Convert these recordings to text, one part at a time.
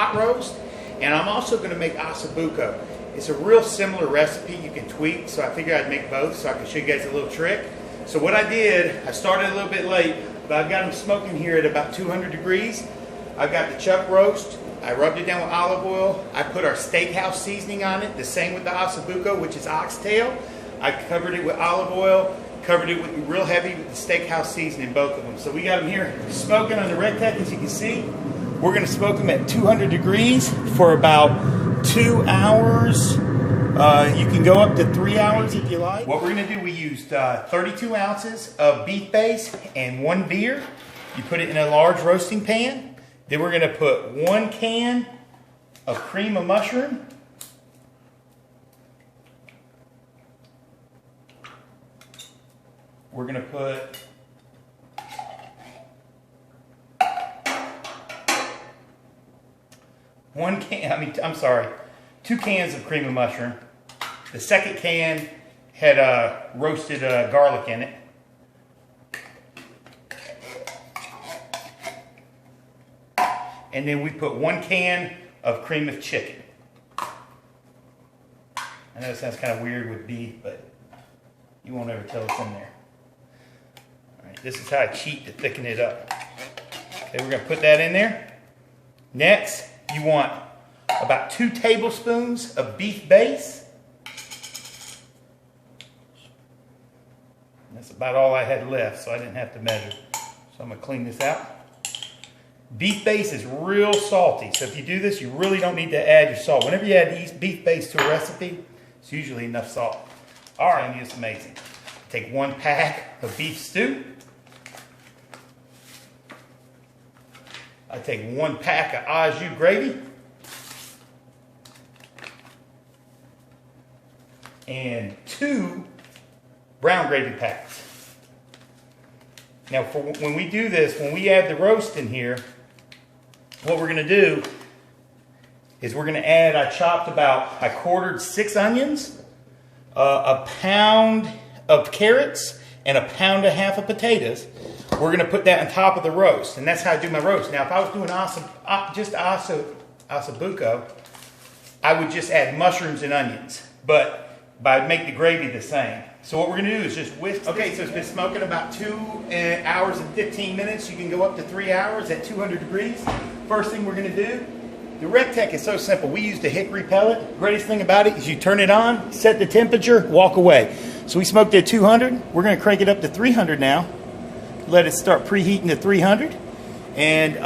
pot roast, and I'm also going to make Osso Bucco. It's a real similar recipe you can tweak, so I figured I'd make both so I can show you guys a little trick. So what I did, I started a little bit late, but I've got them smoking here at about 200 degrees. I've got the chuck roast. I rubbed it down with olive oil. I put our steakhouse seasoning on it, the same with the Osso Bucco, which is oxtail. I covered it with olive oil, covered it with real heavy with the steakhouse seasoning, both of them. So we got them here smoking on the red tech, as you can see. We're going to smoke them at 200 degrees for about 2 hours. You can go up to 3 hours if you like. What we're going to do, we used 32 ounces of beef base and 1 beer. You put it in a large roasting pan. Then we're going to put 1 can of cream of mushroom. We're going to put 2 cans of cream of mushroom. The second can had roasted garlic in it. And then we put 1 can of cream of chicken. I know it sounds kind of weird with beef, but you won't ever tell it's in there. All right, this is how I cheat to thicken it up. Okay, we're going to put that in there. Next, you want about 2 tablespoons of beef base. And that's about all I had left, so I didn't have to measure. So I'm going to clean this out. Beef base is real salty, so if you do this, you really don't need to add your salt. Whenever you add beef base to a recipe, it's usually enough salt. All right, it's amazing. Take 1 pack of beef stew. I take 1 pack of au jus gravy. And 2 brown gravy packs. Now, for when we do this, when we add the roast in here, what we're going to do is we're going to add, I quartered 6 onions, a pound of carrots, and a pound and a half of potatoes. We're going to put that on top of the roast, and that's how I do my roast. Now, if I was doing just Osso Bucco, I would just add mushrooms and onions, but I'd make the gravy the same. So what we're going to do is just whisk. Okay, so it's been smoking about 2 hours and 15 minutes. You can go up to 3 hours at 200 degrees. First thing we're going to do, the Red Tech is so simple. We used a hickory pellet. Greatest thing about it is you turn it on, set the temperature, walk away. So we smoked at 200. We're going to crank it up to 300 now. Let it start preheating to 300. And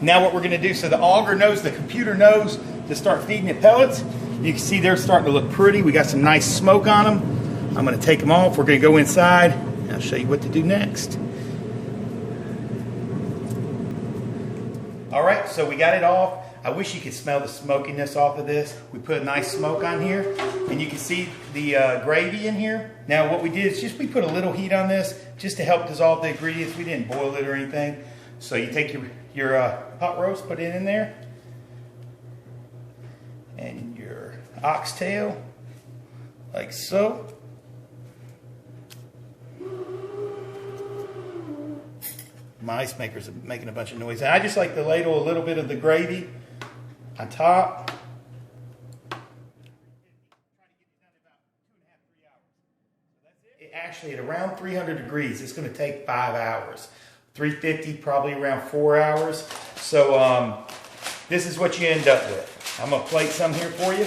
now what we're going to do, so the auger knows, the computer knows to start feeding it pellets. You can see they're starting to look pretty. We got some nice smoke on them. I'm going to take them off. We're going to go inside. I'll show you what to do next. All right, so we got it off. I wish you could smell the smokiness off of this. We put a nice smoke on here, and you can see the gravy in here. Now what we did is we put a little heat on this just to help dissolve the ingredients. We didn't boil it or anything. So you take your pot roast, put it in there, and your oxtail, like so. My ice makers are making a bunch of noise. And I just like to ladle a little bit of the gravy on top. Actually, at around 300 degrees, it's going to take 5 hours. 350, probably around 4 hours. So this is what you end up with. I'm going to plate some here for you.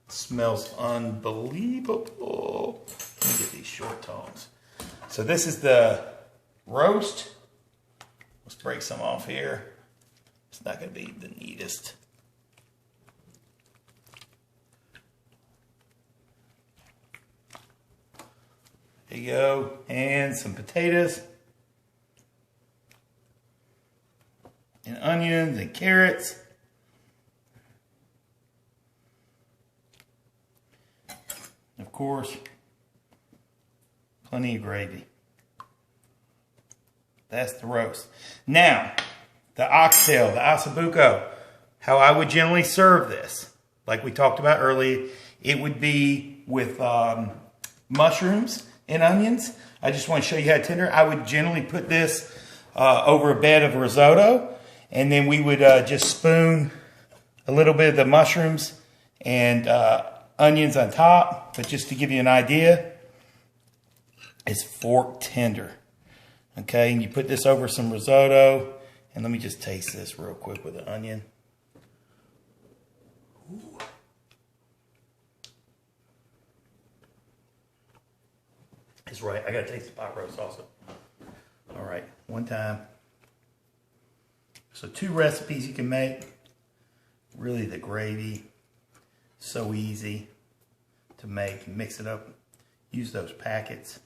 It smells unbelievable. Let me get these short tongs. So this is the roast. Let's break some off here. It's not going to be the neatest. There you go. And some potatoes. And onions and carrots. Of course, plenty of gravy. That's the roast. Now, the oxtail, the Osso Bucco, how I would generally serve this, like we talked about earlier, it would be with mushrooms and onions. I just want to show you how tender. I would generally put this over a bed of risotto. And then we would just spoon a little bit of the mushrooms and onions on top. But just to give you an idea, it's fork tender. Okay, and you put this over some risotto. And let me just taste this real quick with the onion. Ooh. It's right. I gotta taste the pot roast also. All right, one time. So 2 recipes you can make. Really, the gravy, so easy to make. Mix it up. Use those packets.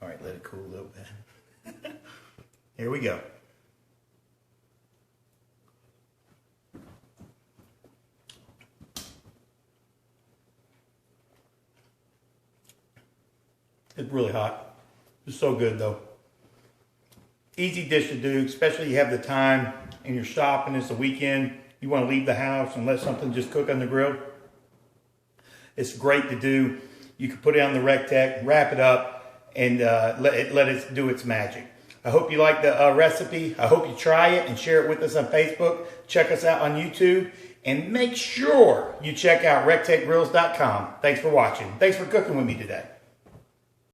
All right, let it cool a little bit. Here we go. It's really hot. It's so good though. Easy dish to do, especially you have the time and you're shopping, it's a weekend, you want to leave the house and let something just cook on the grill. It's great to do. You can put it on the Rec-Tec, wrap it up, and let it do its magic. I hope you like the recipe. I hope you try it and share it with us on Facebook. Check us out on YouTube. And make sure you check out rectechgrills.com. Thanks for watching. Thanks for cooking with me today.